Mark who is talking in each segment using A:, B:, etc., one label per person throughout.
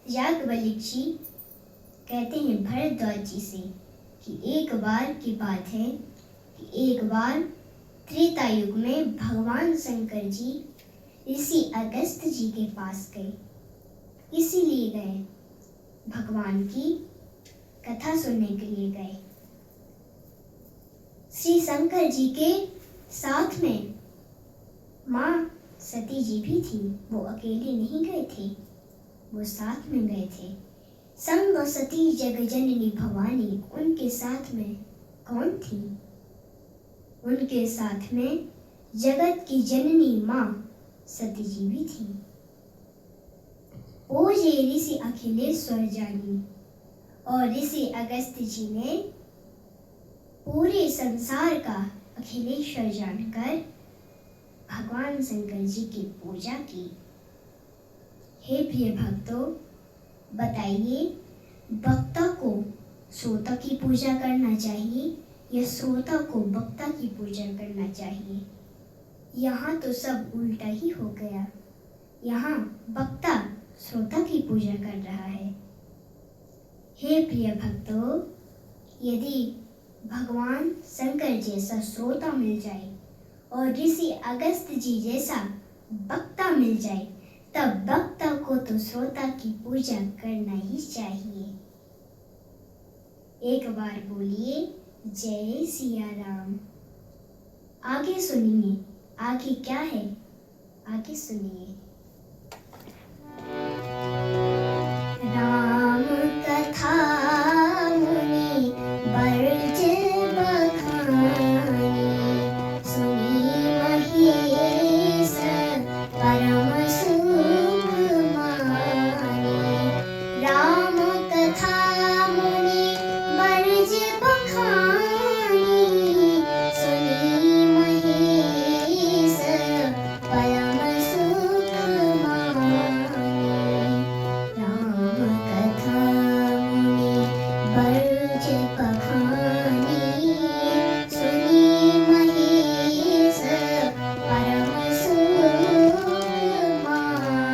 A: याज्ञवल्क्य जी कहते हैं भरद्वाज जी से कि एक बार की बात है कि एक बार त्रेता युग में भगवान शंकर जी ऋषि अगस्त जी के पास गए। इसीलिए गए, भगवान की कथा सुनने के लिए गए। श्री शंकर जी के साथ में माँ सती जी भी थी। वो अकेले नहीं गए थे, वो साथ में गए थे। संग सती जगजननी भवानी, उनके साथ में कौन थी? उनके साथ में जगत की जननी माँ सती जी भी थी। ओ ये ऋषि अखिलेश्वर जानी और ऋषि अगस्त जी ने पूरे संसार का अखिलेश्वर जानकर भगवान शंकर जी की पूजा की। हे प्रिय भक्तों, बताइए वक्ता को श्रोता की पूजा करना चाहिए या श्रोता को वक्ता की पूजा करना चाहिए? यहाँ तो सब उल्टा ही हो गया। यहाँ वक्ता श्रोता की पूजा कर रहा है। हे प्रिय भक्तों, यदि भगवान शंकर जैसा श्रोता मिल जाए और ऋषि अगस्त जी जैसा वक्ता मिल जाए, तब वक्ता को तो श्रोता की पूजा करना ही चाहिए। एक बार बोलिए जय सिया राम। आगे सुनिए, आगे क्या है, आगे सुनिए। राम कथा मुनि बरज बखानी, सुनी महेश परम सुख मानी। राम कथा मुनि बरज बखानी, सुनी महेश परम सुख मानी। राम कथा मुनि बरज बखानी, सुनी महेश परम सुख मानी।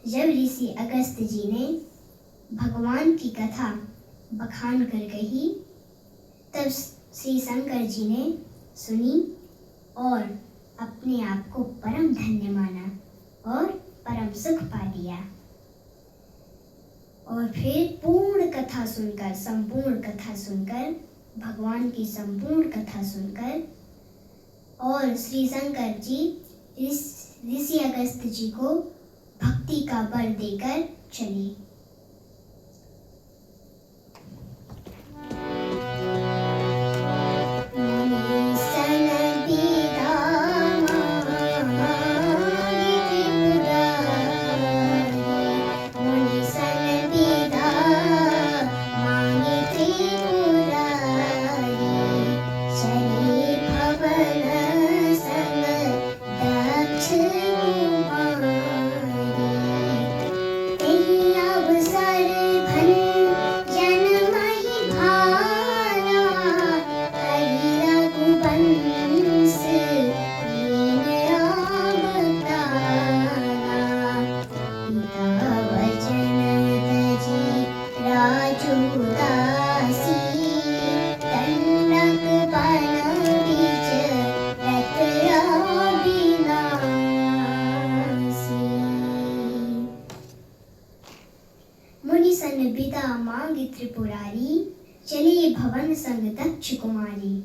A: जब ऋषि अगस्त जी ने भगवान की कथा बखान कर कही, तब श्री शंकर जी ने सुनी और अपने आप को परम धन्य माना और परम सुख पा लिया। और फिर पूर्ण कथा सुनकर, संपूर्ण कथा सुनकर, भगवान की संपूर्ण कथा सुनकर, और श्री शंकर जी ऋषि अगस्त जी को भक्ति का वर देकर चले। सन बिदा मांगी त्रिपुरारी, चली भवन संग दक्ष कुमारी।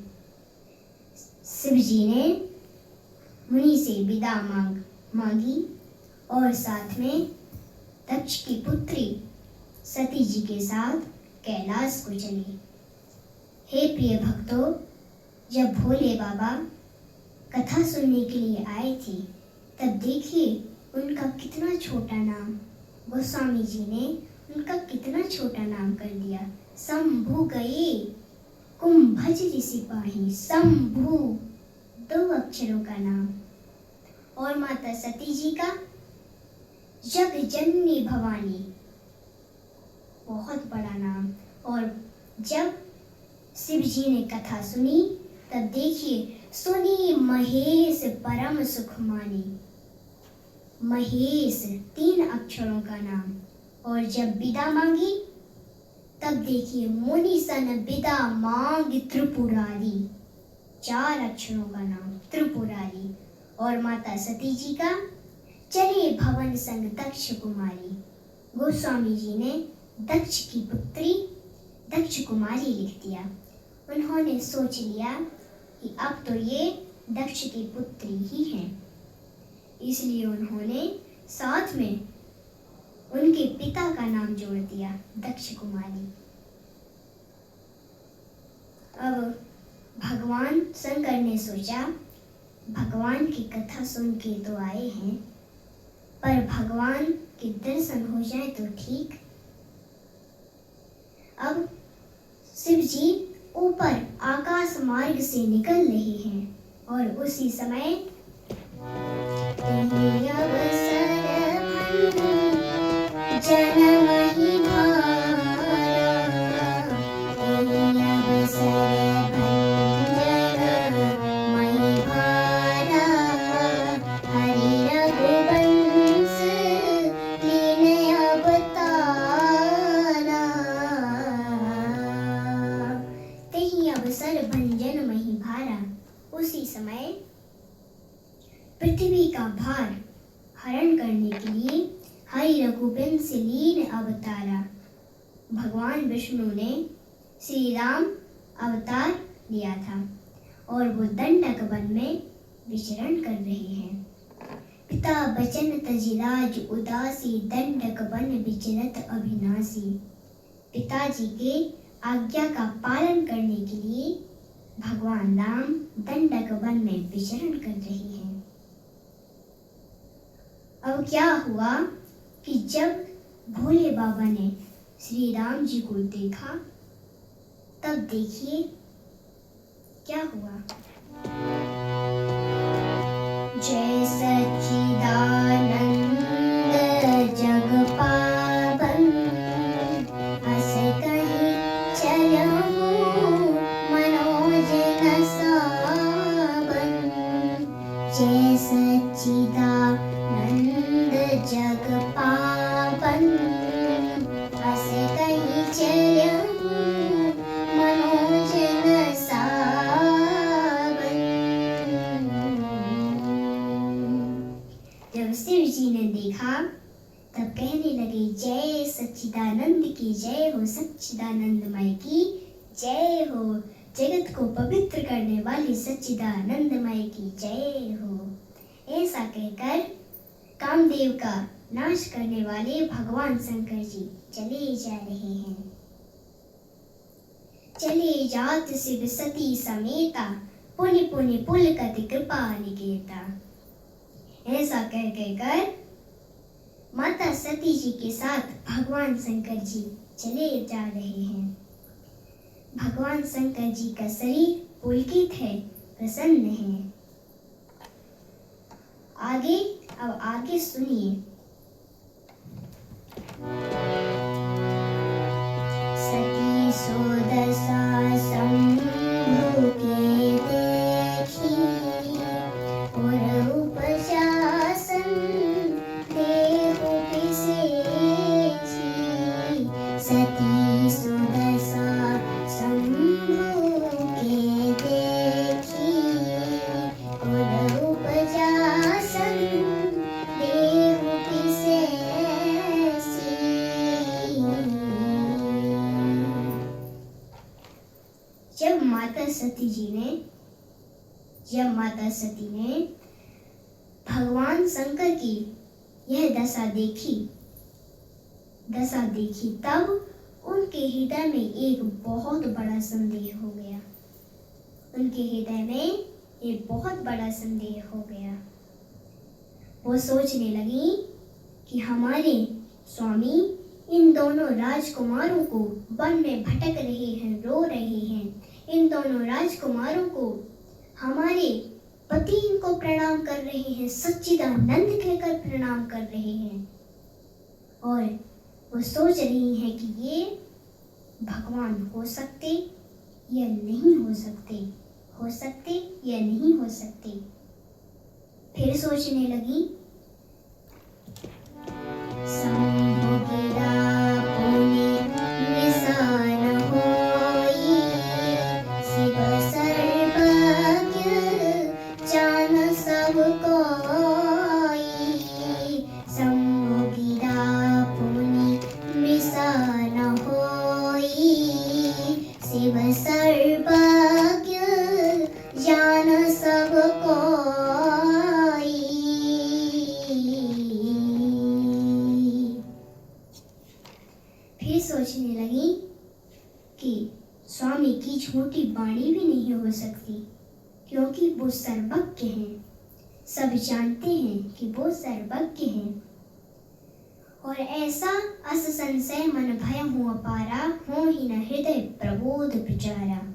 A: शिव जी ने मुनि से विदा मांगी और साथ में दक्ष की पुत्री सती जी के साथ कैलाश को चली। हे प्रिय भक्तों, जब भोले बाबा कथा सुनने के लिए आए थे, तब देखिए उनका कितना छोटा नाम गोस्वामी जी ने उनका कितना छोटा नाम कर दिया। शंभु गए कुंभज सिपाही, शंभु 2 अक्षरों का नाम। और माता सती जी का जग जननी भवानी, बहुत बड़ा नाम। और जब शिव जी ने कथा सुनी, तब देखिए सुनी महेश परम सुख मानी। महेश 3 अक्षरों का नाम। और जब विदा मांगी, तब देखिए मुनि सन विदा मांग त्रिपुरारी, 4 अक्षरों का नाम त्रिपुरारी। और माता सती जी का चले भवन संग दक्ष कुमारी। गोस्वामी जी ने दक्ष की पुत्री दक्ष कुमारी लिख दिया। उन्होंने सोच लिया कि अब तो ये दक्ष की पुत्री ही हैं, इसलिए उन्होंने साथ में उनके पिता का नाम जोड़ दिया, दक्ष कुमारी। अब भगवान शंकर ने सोचा, भगवान की कथा सुन के तो आए हैं, पर भगवान के दर्शन हो जाए तो ठीक। अब शिव जी ऊपर आकाश मार्ग से निकल रहे हैं और उसी समय भंजन मही भारा। उसी समय पृथ्वी का भार हरण करने के लिए हरि रघुबीर से लीन अवतारा। भगवान विष्णु ने श्री राम अवतार लिया था और वो दंडक वन में विचरण कर रहे हैं। पिता बचन तजिराज उदासी, दंडक वन विचरत अभिनाशी। पिताजी के आज्ञा का पालन करने के लिए भगवान राम दंडक वन में विचरण कर रहे हैं। अब क्या हुआ कि जब भोले बाबा ने श्री राम जी को देखा, तब देखिए क्या हुआ। जय सच्चिदानंद जग पावन, हस कहीं चलहु मनोज न सावन। जय सच्चिदानंद जग पावन, हस कहीं चलहु मनोज न सावन। जब शिव जी ने देखा, तब कहने लगे, जय सच्चिदानंद की जय हो, सच्चिदानंदमय की जय हो, जगत को पवित्र करने वाले सच्चिदानंदमय की जय हो। ऐसा कहकर कामदेव का नाश करने वाले भगवान शंकर जी चले जा रहे हैं। चले जात शिव सती समेता, पुनि पुनि पुलकति कृपा निकेता। ऐसा कह कहकर माता सती जी के साथ भगवान शंकर जी चले जा रहे हैं। भगवान शंकर जी का शरीर पुलकित है, प्रसन्न है। अब आगे सुनिए। सती सोदशा शंभु के देखी, और उपशासन देहु विशेषी। सती सोदशा शंभु के देखी, और उपशासन देहु सती जी ने जब माता सती ने भगवान शंकर की यह दशा देखी तब उनके हृदय में एक बहुत बड़ा संदेह हो गया। उनके हृदय में एक बहुत बड़ा संदेह हो गया। वो सोचने लगी कि हमारे स्वामी इन दोनों राजकुमारों को वन में भटक रहे हैं, रो रहे हैं। इन दोनों राजकुमारों को हमारे पति इनको प्रणाम कर रहे हैं, सच्चिदानंद कहकर प्रणाम कर रहे हैं। और वो सोच रही हैं कि ये भगवान हो सकते या नहीं हो सकते, हो सकते या नहीं हो सकते। फिर सोचने लगी, शिव सर्वज्ञ जान सब कोई। फिर सोचने लगी कि स्वामी की झूठी वाणी भी नहीं हो सकती, क्योंकि वो सर्वज्ञ हैं। सब जानते हैं कि वो सर्वज्ञ हैं। और ऐसा अस संशय मन भय हो अपारा, हो ही न हृदय प्रबोध विचारा।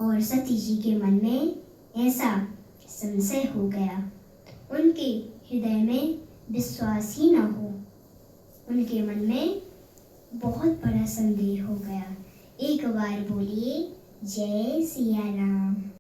A: और सती जी के मन में ऐसा संशय हो गया, उनके हृदय में विश्वास ही न हो। उनके मन में बहुत बड़ा संदेह हो गया। एक बार बोलिए जय सिया राम।